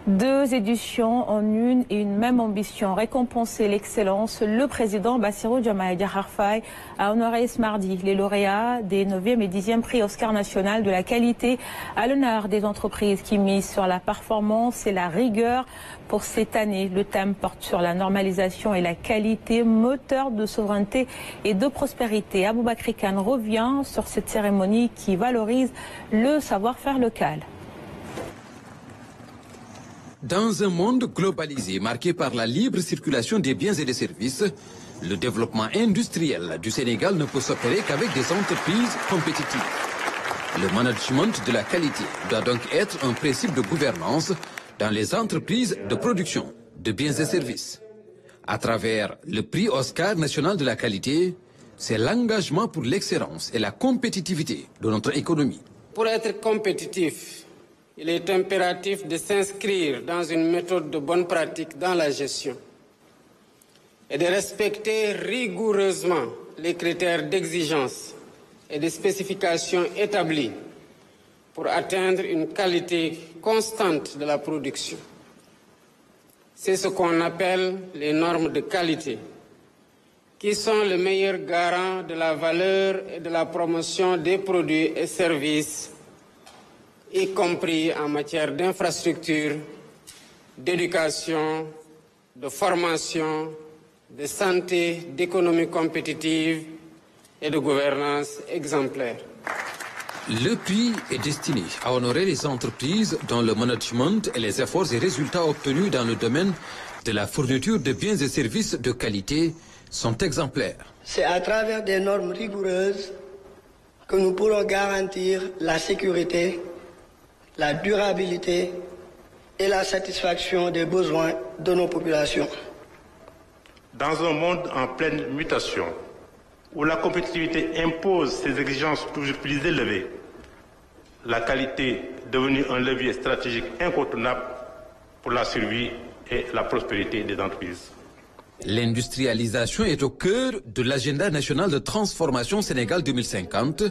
Deux éditions en une et une même ambition, récompenser l'excellence. Le président Bassirou Diomaye Diakhar Faye a honoré ce mardi les lauréats des 9e et 10e prix Oscar national de la qualité à l'honneur des entreprises qui misent sur la performance et la rigueur. Pour cette année, le thème porte sur la normalisation et la qualité, moteur de souveraineté et de prospérité. Aboubakry Kane revient sur cette cérémonie qui valorise le savoir-faire local. Dans un monde globalisé marqué par la libre circulation des biens et des services, le développement industriel du Sénégal ne peut s'opérer qu'avec des entreprises compétitives. Le management de la qualité doit donc être un principe de gouvernance dans les entreprises de production de biens et services. À travers le prix Oscar national de la qualité, c'est l'engagement pour l'excellence et la compétitivité de notre économie. Pour être compétitif, il est impératif de s'inscrire dans une méthode de bonne pratique dans la gestion et de respecter rigoureusement les critères d'exigence et de spécifications établis pour atteindre une qualité constante de la production. C'est ce qu'on appelle les normes de qualité, qui sont le meilleur garant de la valeur et de la promotion des produits et services, y compris en matière d'infrastructure, d'éducation, de formation, de santé, d'économie compétitive et de gouvernance exemplaire. Le prix est destiné à honorer les entreprises dont le management et les efforts et résultats obtenus dans le domaine de la fourniture de biens et services de qualité sont exemplaires. C'est à travers des normes rigoureuses que nous pourrons garantir la sécurité, la durabilité et la satisfaction des besoins de nos populations. Dans un monde en pleine mutation, où la compétitivité impose ses exigences toujours plus élevées, la qualité est devenue un levier stratégique incontournable pour la survie et la prospérité des entreprises. L'industrialisation est au cœur de l'agenda national de transformation Sénégal 2050.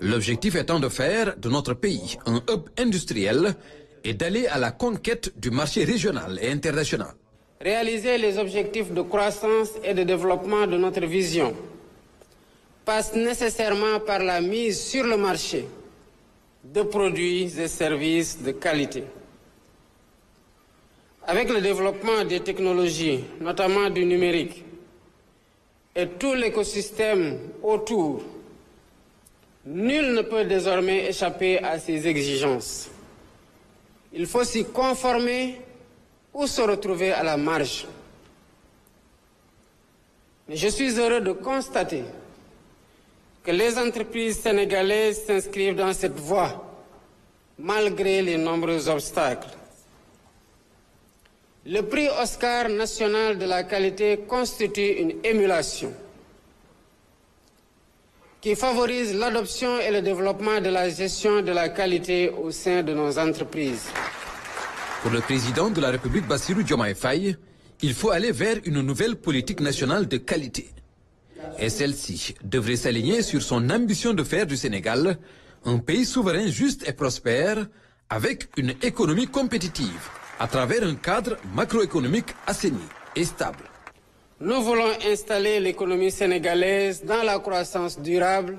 L'objectif étant de faire de notre pays un hub industriel et d'aller à la conquête du marché régional et international. Réaliser les objectifs de croissance et de développement de notre vision passe nécessairement par la mise sur le marché de produits et services de qualité. Avec le développement des technologies, notamment du numérique, et tout l'écosystème autour, nul ne peut désormais échapper à ces exigences. Il faut s'y conformer ou se retrouver à la marge. Mais je suis heureux de constater que les entreprises sénégalaises s'inscrivent dans cette voie, malgré les nombreux obstacles. Le prix Oscar national de la qualité constitue une émulation qui favorise l'adoption et le développement de la gestion de la qualité au sein de nos entreprises. Pour le président de la République Bassirou Diomaye Faye, il faut aller vers une nouvelle politique nationale de qualité. Et celle-ci devrait s'aligner sur son ambition de faire du Sénégal un pays souverain, juste et prospère, avec une économie compétitive, à travers un cadre macroéconomique assaini et stable. Nous voulons installer l'économie sénégalaise dans la croissance durable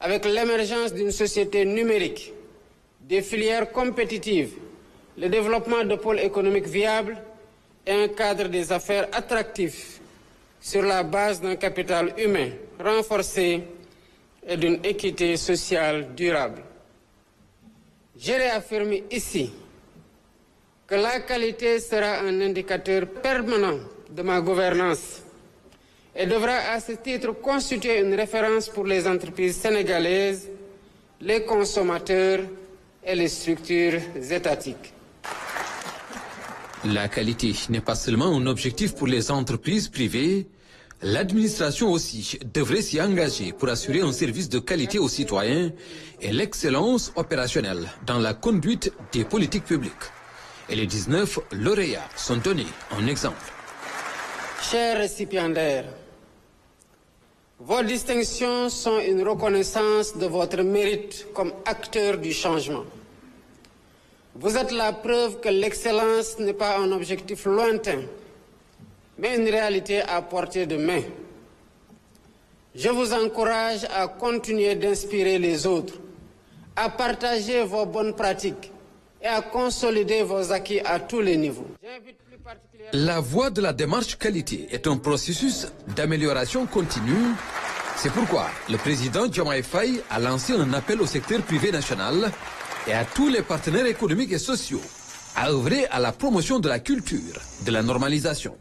avec l'émergence d'une société numérique, des filières compétitives, le développement de pôles économiques viables et un cadre des affaires attractif sur la base d'un capital humain renforcé et d'une équité sociale durable. Je réaffirme ici que la qualité sera un indicateur permanent de ma gouvernance et devra à ce titre constituer une référence pour les entreprises sénégalaises, les consommateurs et les structures étatiques. La qualité n'est pas seulement un objectif pour les entreprises privées, l'administration aussi devrait s'y engager pour assurer un service de qualité aux citoyens et l'excellence opérationnelle dans la conduite des politiques publiques. Et les 19 lauréats sont donnés en exemple. Chers récipiendaires, vos distinctions sont une reconnaissance de votre mérite comme acteur du changement. Vous êtes la preuve que l'excellence n'est pas un objectif lointain, mais une réalité à portée de main. Je vous encourage à continuer d'inspirer les autres, à partager vos bonnes pratiques et à consolider vos acquis à tous les niveaux. La voie de la démarche qualité est un processus d'amélioration continue. C'est pourquoi le président Diomaye Faye a lancé un appel au secteur privé national et à tous les partenaires économiques et sociaux à œuvrer à la promotion de la culture de la normalisation.